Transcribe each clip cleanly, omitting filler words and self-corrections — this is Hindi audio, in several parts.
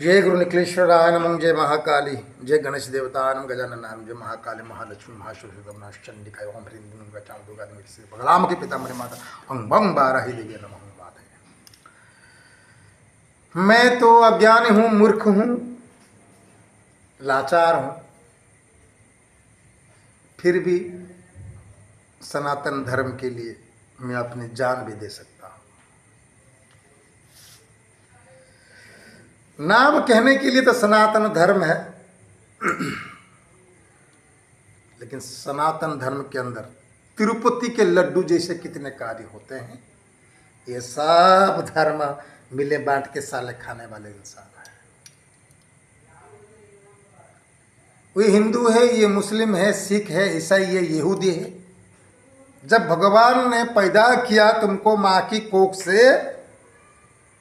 जय गुरु निखिलेश्वराय नमः। जय महाकाली, जय गणेश देवतानम गजाननाम, जय महाकाली महालक्ष्मी महाशुभनाश्चंडिकाय ओम ह्रीं दुर्गा चाम दुर्गा श्री बगलाम के पितामह माता अंग बंग बाराही देवी नमः। बात है, मैं तो अज्ञानी हूँ, मूर्ख हूँ, लाचार हूँ, फिर भी सनातन धर्म के लिए मैं अपनी जान भी दे सकता हूँ। नाम कहने के लिए तो सनातन धर्म है, लेकिन सनातन धर्म के अंदर तिरुपति के लड्डू जैसे कितने कार्य होते हैं। ये सब धर्म मिले बांट के साले खाने वाले इंसान है। वो हिंदू है, ये मुस्लिम है, सिख है, ईसाई है, यहूदी है। जब भगवान ने पैदा किया तुमको माँ की कोख से,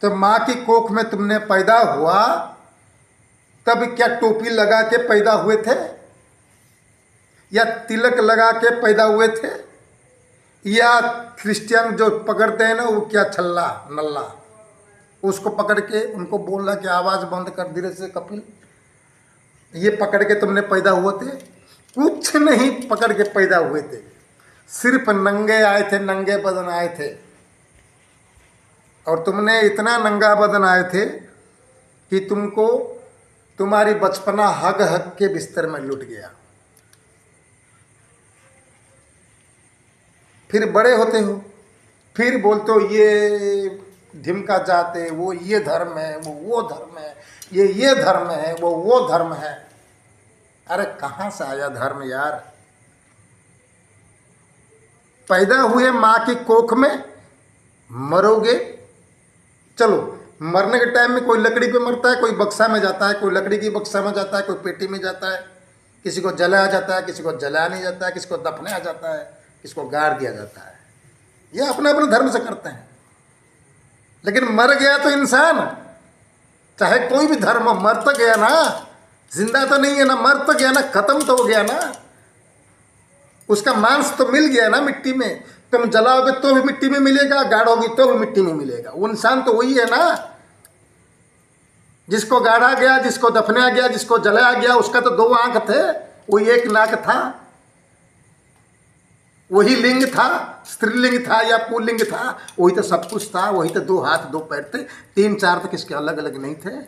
तो माँ की कोख में तुमने पैदा हुआ, तब क्या टोपी लगा के पैदा हुए थे या तिलक लगा के पैदा हुए थे? या क्रिश्चियन जो पकड़ते हैं ना, वो क्या छल्ला नल्ला, उसको पकड़ के उनको बोलना कि आवाज़ बंद कर धीरे से कपिल, ये पकड़ के तुमने पैदा हुए थे? कुछ नहीं पकड़ के पैदा हुए थे, सिर्फ नंगे आए थे, नंगे बदन आए थे। और तुमने इतना नंगा बदन आए थे कि तुमको तुम्हारी बचपना हग हग के बिस्तर में लुट गया। फिर बड़े होते हो, फिर बोलते हो ये ढिमका जाते, वो ये धर्म है, वो धर्म है, ये धर्म है, वो धर्म है। अरे कहाँ से आया धर्म यार? पैदा हुए माँ की कोख में, मरोगे। चलो, मरने के टाइम में कोई लकड़ी पे मरता है, कोई बक्सा में जाता है, कोई लकड़ी की बक्सा में जाता है, कोई पेटी में जाता है, किसी को जलाया जाता है, किसी को जलाया नहीं जाता है, किसी को दफनाया जाता है, किसी को गाड़ दिया जाता है। ये अपने अपने धर्म से करते हैं। लेकिन मर गया तो इंसान, चाहे कोई भी धर्म हो, मर तो गया ना, जिंदा तो नहीं है ना, मर तो गया ना, खत्म तो हो गया ना, उसका मांस तो मिल गया ना मिट्टी में। तुम जलाओगे तो भी मिट्टी में मिलेगा, गाड़ोगे तो भी मिट्टी में मिलेगा। वो इंसान तो वही है ना, जिसको गाड़ा गया, जिसको दफनाया गया, जिसको जलाया गया, उसका तो 2 आंख थे, वही 1 नाक था, वही लिंग था, स्त्रीलिंग था या पुल्लिंग था, वही तो सब कुछ था, वही तो 2 हाथ 2 पैर थे, 3 4 तो किसके अलग अलग नहीं थे।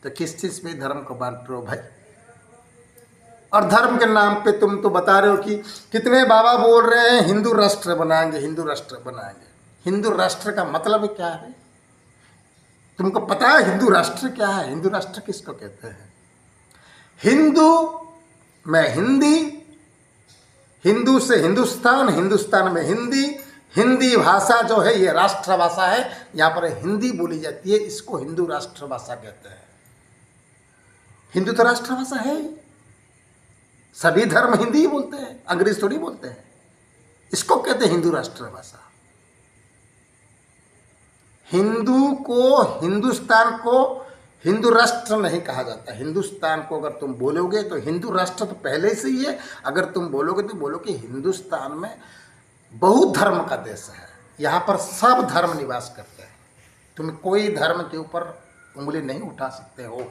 तो किस चीज पे धर्म को बांट रहे हो भाई? और धर्म के नाम पे तुम तो बता रहे हो कि कितने बाबा बोल रहे हैं हिंदू राष्ट्र बनाएंगे, हिंदू राष्ट्र बनाएंगे। हिंदू राष्ट्र का मतलब क्या है? तुमको पता है हिंदू राष्ट्र क्या है? हिंदू राष्ट्र किसको कहते हैं? हिंदू में हिंदी, हिंदू से हिंदुस्तान, हिंदुस्तान में हिंदी, हिंदी भाषा जो है ये राष्ट्र भाषा है, यहाँ पर हिंदी बोली जाती है, इसको हिंदू राष्ट्र भाषा कहते हैं। हिंदू तो राष्ट्र भाषा है, सभी धर्म हिंदी ही बोलते हैं, अंग्रेज थोड़ी बोलते हैं। इसको कहते हैं हिंदू राष्ट्र भाषा। हिंदू को, हिंदुस्तान को हिंदू राष्ट्र नहीं कहा जाता। हिंदुस्तान को अगर तुम बोलोगे तो हिंदू राष्ट्र तो पहले से ही है। अगर तुम बोलोगे तो बोलो कि हिंदुस्तान में बहुत धर्म का देश है, यहाँ पर सब धर्म निवास करते हैं। तुम कोई धर्म के ऊपर उंगली नहीं उठा सकते हो।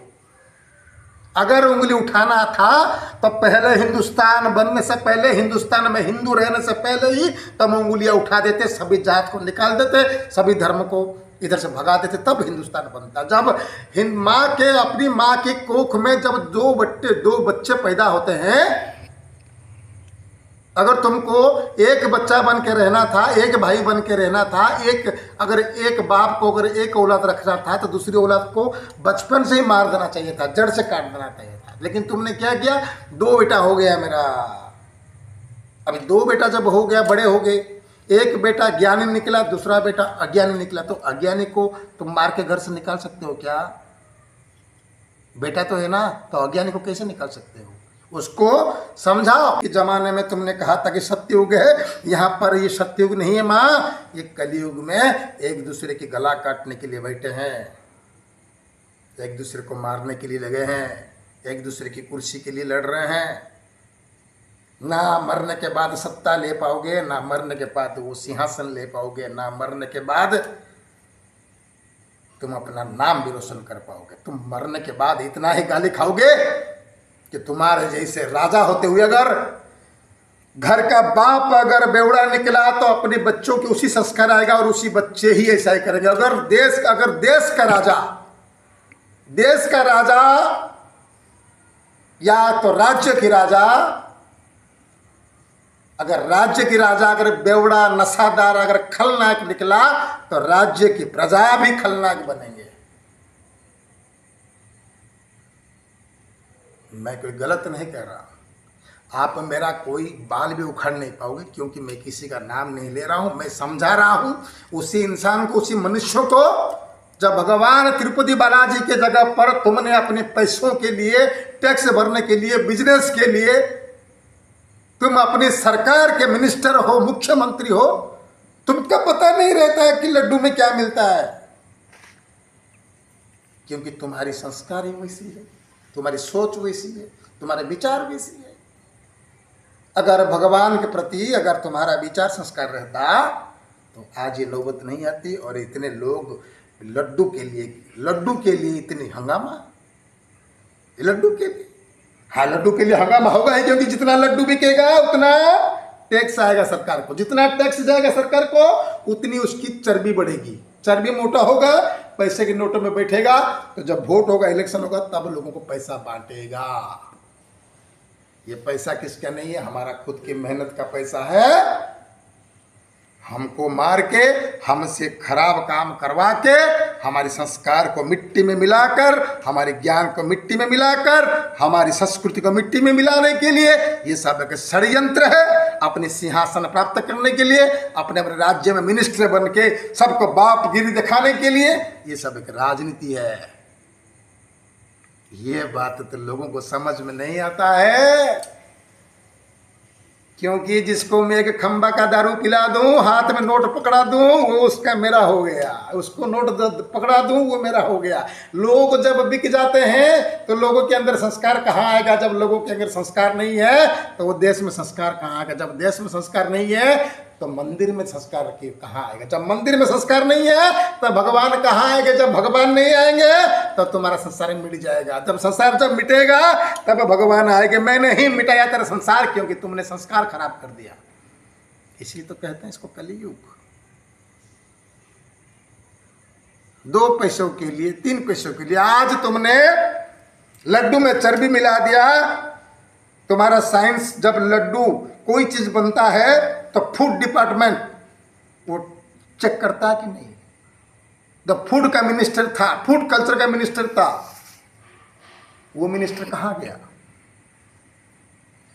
अगर उंगली उठाना था तो पहले हिंदुस्तान बनने से पहले, हिंदुस्तान में हिंदू रहने से पहले ही तब उंगलियां उठा देते, सभी जात को निकाल देते, सभी धर्म को इधर से भगा देते, तब हिंदुस्तान बनता। जब माँ के, अपनी माँ की कोख में जब 2 बच्चे पैदा होते हैं, अगर तुमको एक बच्चा बन के रहना था, एक भाई बन के रहना था, अगर एक बाप को अगर एक औलाद रखना था तो दूसरी औलाद को बचपन से ही मार देना चाहिए था, जड़ से काट देना चाहिए था। लेकिन तुमने क्या किया? 2 बेटा हो गया मेरा। अभी 2 बेटा जब हो गया, बड़े हो गए, एक बेटा ज्ञानी निकला, दूसरा बेटा अज्ञानी निकला, तो अज्ञानी को तुम मार के घर से निकाल सकते हो क्या? बेटा तो है ना, तो अज्ञानी को कैसे निकाल सकते हो? उसको समझाओ कि जमाने में तुमने कहा था कि सत्ययुग है, यहाँ पर ये सत्ययुग नहीं है माँ, ये कलयुग में एक दूसरे की गला काटने के लिए बैठे हैं, एक दूसरे को मारने के लिए लगे हैं, एक दूसरे की कुर्सी के लिए लड़ रहे हैं। ना मरने के बाद सत्ता ले पाओगे, ना मरने के बाद वो सिंहासन ले पाओगे, ना मरने के बाद तुम अपना नाम भी रोशन कर पाओगे। तुम मरने के बाद इतना ही गाली खाओगे कि तुम्हारे जैसे राजा होते हुए अगर घर का बाप अगर बेवड़ा निकला तो अपने बच्चों के उसी संस्कार आएगा और उसी बच्चे ही ऐसा ही करेंगे। अगर देश का राजा या तो राज्य की राजा, अगर राज्य की राजा अगर बेवड़ा नशादार अगर खलनायक निकला तो राज्य की प्रजा भी खलनायक बनेंगे। मैं कोई गलत नहीं कह रहा, आप मेरा कोई बाल भी उखाड़ नहीं पाओगे, क्योंकि मैं किसी का नाम नहीं ले रहा हूं, मैं समझा रहा हूं उसी इंसान को, उसी मनुष्य को। जब भगवान तिरुपति बालाजी के जगह पर तुमने अपने पैसों के लिए, टैक्स भरने के लिए, बिजनेस के लिए, तुम अपनी सरकार के मिनिस्टर हो, मुख्यमंत्री हो, तुमको पता नहीं रहता है कि लड्डू में क्या मिलता है, क्योंकि तुम्हारी संस्कार ही वैसी है, तुम्हारी सोच वैसी है, तुम्हारे विचार वैसी है। अगर भगवान के प्रति अगर तुम्हारा विचार संस्कार रहता तो आज ये नौबत नहीं आती और इतने लोग लड्डू के लिए इतनी हंगामा, लड्डू के लिए। हाँ, लड्डू के लिए हंगामा होगा ही, क्योंकि जितना लड्डू बिकेगा उतना टैक्स आएगा सरकार को, जितना टैक्स जाएगा सरकार को उतनी उसकी चर्बी बढ़ेगी, चर्बी मोटा होगा, पैसे के नोटों में बैठेगा, तो जब वोट होगा, इलेक्शन होगा, तब लोगों को पैसा बांटेगा। ये पैसा किसका नहीं है, हमारा खुद की मेहनत का पैसा है। हमको मार के, हमसे खराब काम करवा के, हमारे संस्कार को मिट्टी में मिलाकर, हमारे ज्ञान को मिट्टी में मिलाकर, हमारी संस्कृति को मिट्टी में मिलाने के लिए ये सब एक षड्यंत्र है। अपने सिंहासन प्राप्त करने के लिए, अपने अपने राज्य में मिनिस्टर बन के सबको बापगिरी दिखाने के लिए, ये सब एक राजनीति है। ये बात तो लोगों को समझ में नहीं आता है, क्योंकि जिसको मैं एक खंबा का दारू पिला दूं, हाथ में नोट पकड़ा दूं, वो उसका मेरा हो गया, उसको नोट पकड़ा दूं, वो मेरा हो गया। लोग जब बिक जाते हैं तो लोगों के अंदर संस्कार कहाँ आएगा? जब लोगों के अंदर संस्कार नहीं है तो वो देश में संस्कार कहाँ आएगा? जब देश में संस्कार नहीं है तो मंदिर में संस्कार कहाँ आएगा? जब मंदिर में संस्कार नहीं है तो भगवान कहाँ आएंगे? जब भगवान नहीं आएंगे तो तुम्हारा संसार मिट जाएगा। जब संसार जब मिटेगा तब भगवान आएंगे। मैंने ही मिटाया तेरा संसार, क्योंकि तुमने संस्कार खराब कर दिया। इसलिए तो कहते हैं इसको कलियुग। 2 पैसों के लिए, 3 पैसों के लिए आज तुमने लड्डू में चर्बी मिला दिया। तुम्हारा साइंस, जब लड्डू कोई चीज बनता है तो फूड डिपार्टमेंट वो चेक करता है कि नहीं। जब फूड का मिनिस्टर था, फूड कल्चर का मिनिस्टर था, वो मिनिस्टर कहाँ गया?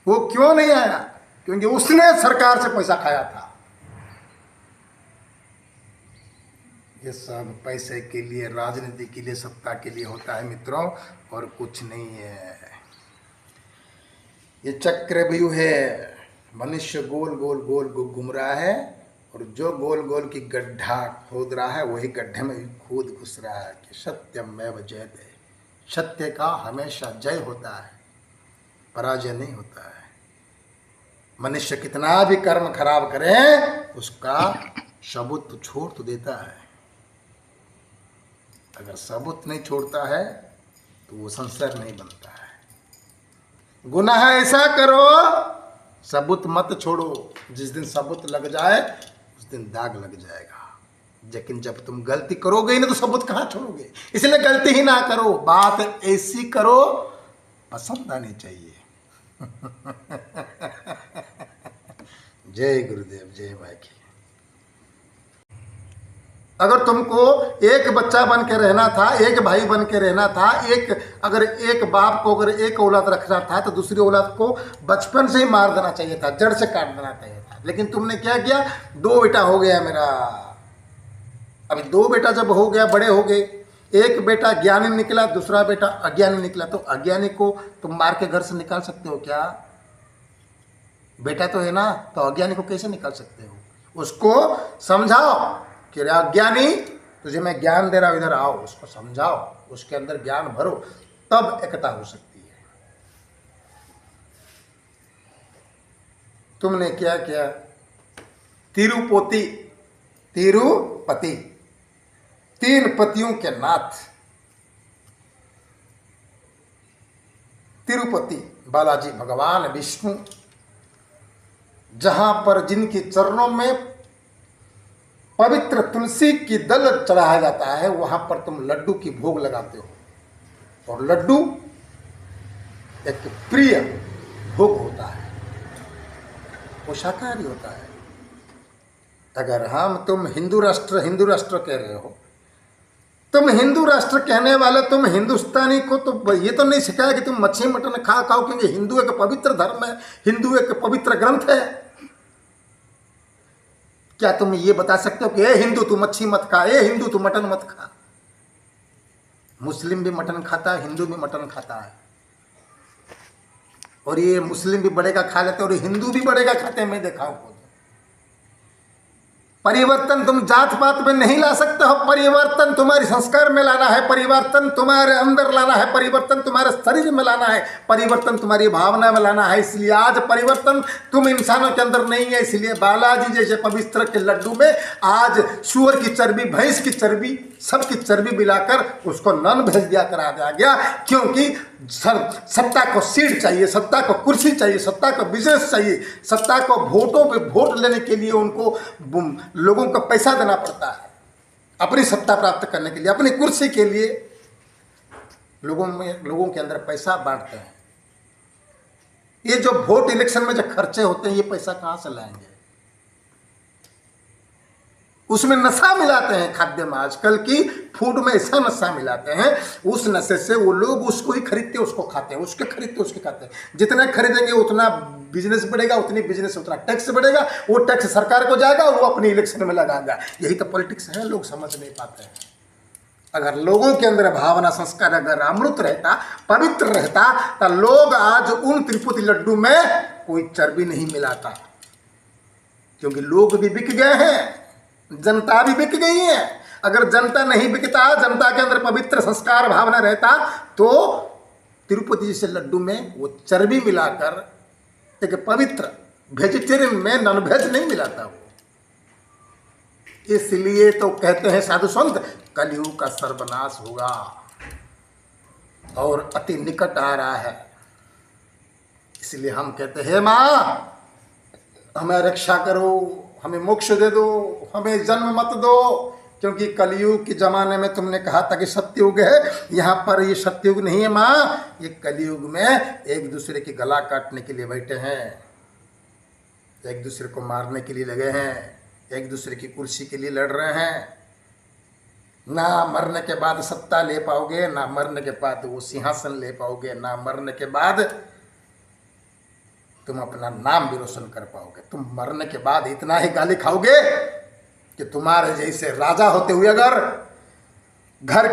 वो क्यों नहीं आया? क्योंकि उसने सरकार से पैसा खाया था। ये सब पैसे के लिए, राजनीति के लिए, सत्ता के लिए होता है मित्रों, और कुछ नहीं है। ये चक्रव्यूह है। मनुष्य गोल गोल गोल घूम रहा है, और जो गोल गोल की गड्ढा खोद रहा है वही गड्ढे में खुद घुस रहा है। कि सत्यमेव जयते, सत्य का हमेशा जय होता है, पराजय नहीं होता है। मनुष्य कितना भी कर्म खराब करे, उसका सबूत तो छोड़ तो देता है। अगर सबूत नहीं छोड़ता है तो वो संसार नहीं बनता है। गुनाह ऐसा करो, सबूत मत छोड़ो। जिस दिन सबूत लग जाए उस दिन दाग लग जाएगा। लेकिन जब तुम गलती करोगे ही ना तो सबूत कहाँ छोड़ोगे? इसलिए गलती ही ना करो, बात ऐसी करो पसंद आनी चाहिए। जय गुरुदेव, जय भाई की। अगर तुमको एक बच्चा बन के रहना था, एक भाई बन के रहना था, अगर एक बाप को अगर एक औलाद रखना था तो दूसरी औलाद को बचपन से ही मार देना चाहिए था, जड़ से काट देना चाहिए था। लेकिन तुमने क्या किया? 2 बेटा हो गया मेरा। अभी 2 बेटा जब हो गया, बड़े हो गए, एक बेटा ज्ञानी निकला, दूसरा बेटा अज्ञानी निकला, तो अज्ञानी को तुम मार के घर से निकाल सकते हो क्या? बेटा तो है ना, तो अज्ञानी को कैसे निकाल सकते हो? उसको समझाओ कि अज्ञानी तुझे मैं ज्ञान दे रहा हूं, इधर आओ। उसको समझाओ, उसके अंदर ज्ञान भरो, तब एकता हो सकती है। तुमने क्या किया? तिरुपति तीन पतियों के नाथ तिरुपति बालाजी भगवान विष्णु, जहां पर जिनके चरणों में पवित्र तुलसी की दल चढ़ाया जाता है, वहां पर तुम लड्डू की भोग लगाते हो। और लड्डू एक प्रिय भोग होता है, वो शाकाहारी होता है। अगर तुम हिंदू राष्ट्र कह रहे हो, तुम हिंदू राष्ट्र कहने वाले तुम हिंदुस्तानी को तो ये तो नहीं सिखाया कि तुम मच्छी मटन खाओ, क्योंकि हिंदू एक पवित्र धर्म है, हिंदू एक पवित्र ग्रंथ है। क्या तुम ये बता सकते हो कि ए हिंदू तू मच्छी मत खा, ए हिंदू तू मटन मत खा? मुस्लिम भी मटन खाता है, हिंदू भी मटन खाता है, और ये मुस्लिम भी बड़ेगा खा लेते हैं और हिंदू भी बड़ेगा खाते हैं, मैं देखा हूं। परिवर्तन तुम जात पात में नहीं ला सकते हो, परिवर्तन तुम्हारे संस्कार में लाना है, परिवर्तन तुम्हारे अंदर लाना है, परिवर्तन तुम्हारे शरीर में लाना है, परिवर्तन तुम्हारी भावना में लाना है। इसलिए आज परिवर्तन तुम इंसानों के अंदर नहीं है। इसलिए बालाजी जैसे पवित्र के लड्डू में आज सूअर की चर्बी, भैंस की चर्बी, सबकी चर्बी मिलाकर उसको नन भेज दिया करा दिया गया, क्योंकि सत्ता को सीट चाहिए, सत्ता को कुर्सी चाहिए, सत्ता को बिजनेस चाहिए, सत्ता को वोटों पे वोट लेने के लिए उनको लोगों को पैसा देना पड़ता है अपनी सत्ता प्राप्त करने के लिए, अपनी कुर्सी के लिए लोगों के अंदर पैसा बांटते हैं। ये जो वोट इलेक्शन में जो खर्चे होते हैं, ये पैसा कहां से लाएंगे? उसमें नशा मिलाते हैं, खाद्य में आजकल की फूड में ऐसा नशा मिलाते हैं, उस नशे से वो लोग उसको ही खरीदते उसको खाते हैं, उसके खरीदते उसके खाते हैं। जितना खरीदेंगे उतना बिजनेस बढ़ेगा, उतनी बिजनेस उतना टैक्स बढ़ेगा, वो टैक्स सरकार को जाएगा और वो अपनी इलेक्शन में लगाएगा। यही तो पॉलिटिक्स है, लोग समझ नहीं पाते हैं। अगर लोगों के अंदर भावना संस्कार अगर अमृत रहता, पवित्र रहता, तो लोग आज उन तिरुपति लड्डू में कोई चर्बी नहीं मिलाता, क्योंकि लोग भी बिक गए हैं, जनता भी बिक गई है। अगर जनता नहीं बिकता, जनता के अंदर पवित्र संस्कार भावना रहता, तो तिरुपति जैसे लड्डू में वो चर्बी मिलाकर एक पवित्र वेजिटेरियन में नॉनवेज नहीं मिलाता वो। इसलिए तो कहते हैं साधु संत, कलयुग का सर्वनाश होगा और अति निकट आ रहा है। इसलिए हम कहते हैं, माँ हमें रक्षा करो, हमें मोक्ष दे दो, हमें जन्म मत दो, क्योंकि कलयुग के ज़माने में तुमने कहा था कि सत्ययुग है, यहाँ पर ये सत्ययुग नहीं है माँ, ये कलयुग में एक दूसरे की गला काटने के लिए बैठे हैं, एक दूसरे को मारने के लिए लगे हैं, एक दूसरे की कुर्सी के लिए लड़ रहे हैं। ना मरने के बाद सत्ता ले पाओगे, ना मरने के बाद वो सिंहासन ले पाओगे, ना मरने के बाद तुम अपना नाम भी रोशन कर पाओगे। तुम मरने के बाद इतना ही गाली खाओगे कि तुम्हारे जैसे राजा होते हुए अगर घर